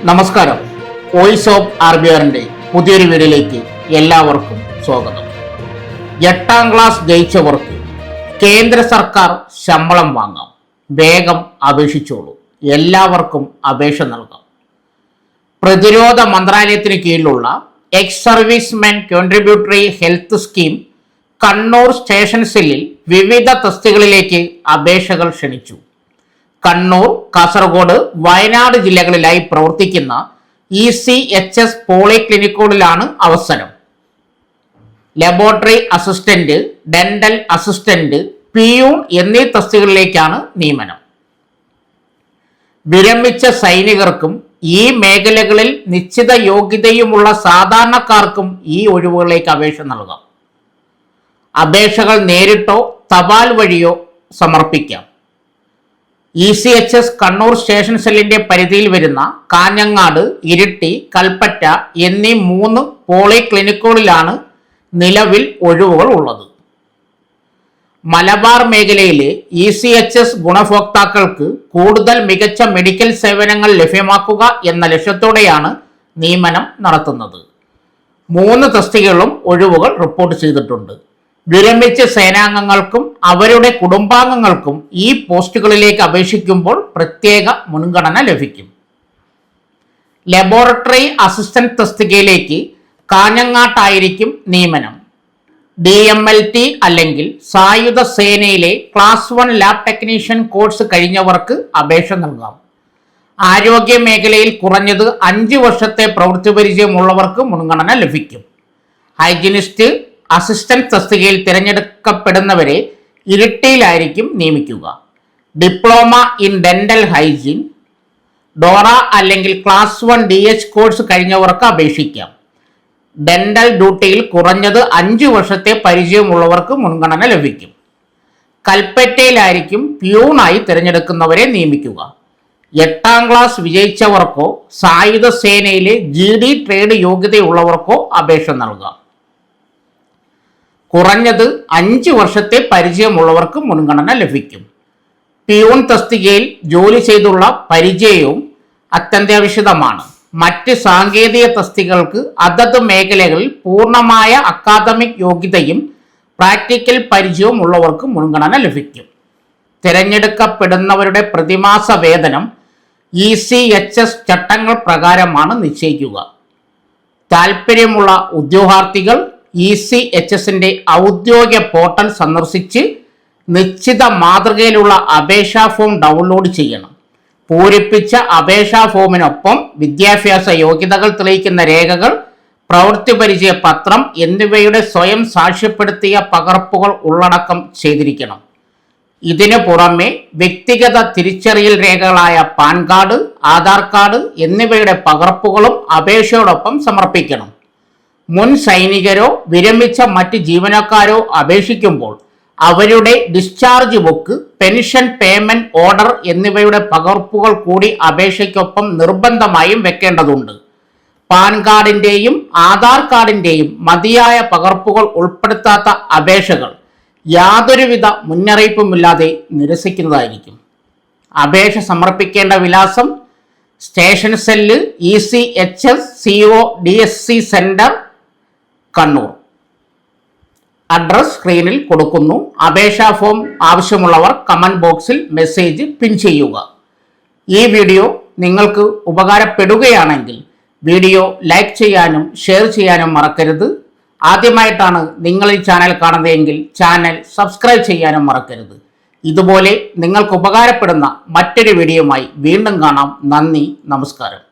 നമസ്കാരം. Voice of RBRന്റെ പുതിയൊരു വീഡിയോയിലേക്ക് എല്ലാവർക്കും സ്വാഗതം. 8ാം ക്ലാസ് ജയിച്ചവർക്ക് കേന്ദ്ര സർക്കാർ ശമ്പളം വാങ്ങാം. വേഗം അപേക്ഷിച്ചോളൂ. എല്ലാവർക്കും അപേക്ഷ നൽകാം. പ്രതിരോധ മന്ത്രാലയത്തിന് കീഴിലുള്ള ex servicemen contributory health scheme Kannur station സെല്ലിൽ വിവിധ തസ്തികകളിലേക്ക് അപേക്ഷകൾ ക്ഷണിച്ചു. കണ്ണൂർ, കാസർഗോഡ്, വയനാട് ജില്ലകളിലായി പ്രവർത്തിക്കുന്ന ECHS പോളിക്ലിനിക്കുകളിലാണ് അവസരം. Laboratory assistant, dental assistant, peon എന്നീ തസ്തികകളിലേക്കാണ് നിയമനം. വിരമിച്ച സൈനികർക്കും ഈ മേഖലകളിൽ നിശ്ചിത യോഗ്യതയുമുള്ള സാധാരണക്കാർക്കും ഈ ഒഴിവുകളിലേക്ക് അപേക്ഷ നൽകാം. അപേക്ഷകൾ നേരിട്ടോ തപാൽ വഴിയോ സമർപ്പിക്കാം. ECHS കണ്ണൂർ സ്റ്റേഷൻ സെല്ലിന്റെ പരിധിയിൽ വരുന്ന കാഞ്ഞങ്ങാട്, ഇരിട്ടി, കൽപ്പറ്റ എന്നീ 3 പോളിക്ലിനിക്കുകളിലാണ് നിലവിൽ ഒഴിവുകൾ ഉള്ളത്. മലബാർ മേഖലയിലെ ECHS ഗുണഭോക്താക്കൾക്ക് കൂടുതൽ മികച്ച മെഡിക്കൽ സേവനങ്ങൾ ലഭ്യമാക്കുക എന്ന ലക്ഷ്യത്തോടെയാണ് നിയമനം നടത്തുന്നത്. 3 തസ്തികകളും ഒഴിവുകൾ റിപ്പോർട്ട് ചെയ്തിട്ടുണ്ട്. വിരമിച്ച സേനാംഗങ്ങൾക്കും അവരുടെ കുടുംബാംഗങ്ങൾക്കും ഈ പോസ്റ്റുകളിലേക്ക് അപേക്ഷിക്കുമ്പോൾ പ്രത്യേക മുൻഗണന ലഭിക്കും. ലബോറട്ടറി അസിസ്റ്റന്റ് തസ്തികയിലേക്ക് കാഞ്ഞങ്ങാട്ടായിരിക്കും നിയമനം. DMLT അല്ലെങ്കിൽ സായുധ സേനയിലെ ക്ലാസ് 1 ലാബ് ടെക്നീഷ്യൻ കോഴ്സ് കഴിഞ്ഞവർക്ക് അപേക്ഷ നൽകാം. ആരോഗ്യ മേഖലയിൽ കുറഞ്ഞത് 5 വർഷത്തെ പ്രവൃത്തി പരിചയമുള്ളവർക്ക് മുൻഗണന ലഭിക്കും. ഹൈജീനിസ്റ്റ് അസിസ്റ്റന്റ് തസ്തികയിൽ തിരഞ്ഞെടുക്കപ്പെടുന്നവരെ ഇരിട്ടിയിലായിരിക്കും നിയമിക്കുക. Diploma in dental hygiene, Dora അല്ലെങ്കിൽ ക്ലാസ് 1 DH കോഴ്സ് കഴിഞ്ഞവർക്ക് അപേക്ഷിക്കാം. ഡെന്റൽ ഡ്യൂട്ടിയിൽ കുറഞ്ഞത് 5 വർഷത്തെ പരിചയമുള്ളവർക്ക് മുൻഗണന ലഭിക്കും. കൽപ്പറ്റയിലായിരിക്കും പ്യൂണായി തിരഞ്ഞെടുക്കുന്നവരെ നിയമിക്കുക. 8ാം ക്ലാസ് വിജയിച്ചവർക്കോ സായുധ സേനയിലെ GD ട്രേഡ് യോഗ്യതയുള്ളവർക്കോ അപേക്ഷ നൽകാം. കുറഞ്ഞത് 5 വർഷത്തെ പരിചയമുള്ളവർക്ക് മുൻഗണന ലഭിക്കും. പിയൂൺ തസ്തികയിൽ ജോലി ചെയ്തുള്ള പരിചയവും അത്യന്താപേക്ഷിതമാണ്. മറ്റ് സാങ്കേതിക തസ്തികകൾക്ക് അതത് മേഖലകളിൽ പൂർണ്ണമായ അക്കാദമിക് യോഗ്യതയും പ്രാക്ടിക്കൽ പരിചയവും ഉള്ളവർക്ക് മുൻഗണന ലഭിക്കും. തിരഞ്ഞെടുക്കപ്പെടുന്നവരുടെ പ്രതിമാസ വേതനം ECHS ചട്ടങ്ങൾ പ്രകാരമാണ് നിശ്ചയിക്കുക. താൽപ്പര്യമുള്ള ഉദ്യോഗാർത്ഥികൾ ECHSന്റെ ഔദ്യോഗിക പോർട്ടൽ സന്ദർശിച്ച് നിശ്ചിത മാതൃകയിലുള്ള അപേക്ഷാ ഫോം ഡൗൺലോഡ് ചെയ്യണം. പൂരിപ്പിച്ച അപേക്ഷാ ഫോമിനൊപ്പം വിദ്യാഭ്യാസ യോഗ്യതകൾ തെളിയിക്കുന്ന രേഖകൾ, പ്രവൃത്തി പരിചയ പത്രം എന്നിവയുടെ സ്വയം സാക്ഷ്യപ്പെടുത്തിയ പകർപ്പുകൾ ഉള്ളടക്കം ചെയ്തിരിക്കണം. ഇതിനു പുറമെ വ്യക്തിഗത തിരിച്ചറിയൽ രേഖകളായ പാൻ കാർഡ്, ആധാർ കാർഡ് എന്നിവയുടെ പകർപ്പുകളും അപേക്ഷയോടൊപ്പം സമർപ്പിക്കണം. മുൻ സൈനികരോ വിരമിച്ച മറ്റ് ജീവനക്കാരോ അപേക്ഷിക്കുമ്പോൾ അവരുടെ discharge book, pension payment order എന്നിവയുടെ പകർപ്പുകൾ കൂടി അപേക്ഷയ്ക്കൊപ്പം നിർബന്ധമായും വെക്കേണ്ടതുണ്ട്. പാൻ കാർഡിന്റെയും ആധാർ കാർഡിന്റെയും മതിയായ പകർപ്പുകൾ ഉൾപ്പെടുത്താത്ത അപേക്ഷകൾ യാതൊരുവിധ മുന്നറിയിപ്പുമില്ലാതെ നിരസിക്കുന്നതായിരിക്കും. അപേക്ഷ സമർപ്പിക്കേണ്ട വിലാസം: station cell, ECHS CODSC centre, Kannur. Address സ്ക്രീനിൽ കൊടുക്കുന്നു. അപേക്ഷാ ഫോം ആവശ്യമുള്ളവർ കമന്റ് ബോക്സിൽ മെസ്സേജ് പിൻ ചെയ്യുക. ഈ വീഡിയോ നിങ്ങൾക്ക് ഉപകാരപ്പെടുകയാണെങ്കിൽ വീഡിയോ ലൈക്ക് ചെയ്യാനും ഷെയർ ചെയ്യാനും മറക്കരുത്. ആദ്യമായിട്ടാണ് നിങ്ങൾ ഈ ചാനൽ കാണുന്നതെങ്കിൽ ചാനൽ സബ്സ്ക്രൈബ് ചെയ്യാനും മറക്കരുത്. ഇതുപോലെ നിങ്ങൾക്ക് ഉപകാരപ്പെടുന്ന മറ്റൊരു വീഡിയോയുമായി വീണ്ടും കാണാം. നന്ദി, നമസ്കാരം.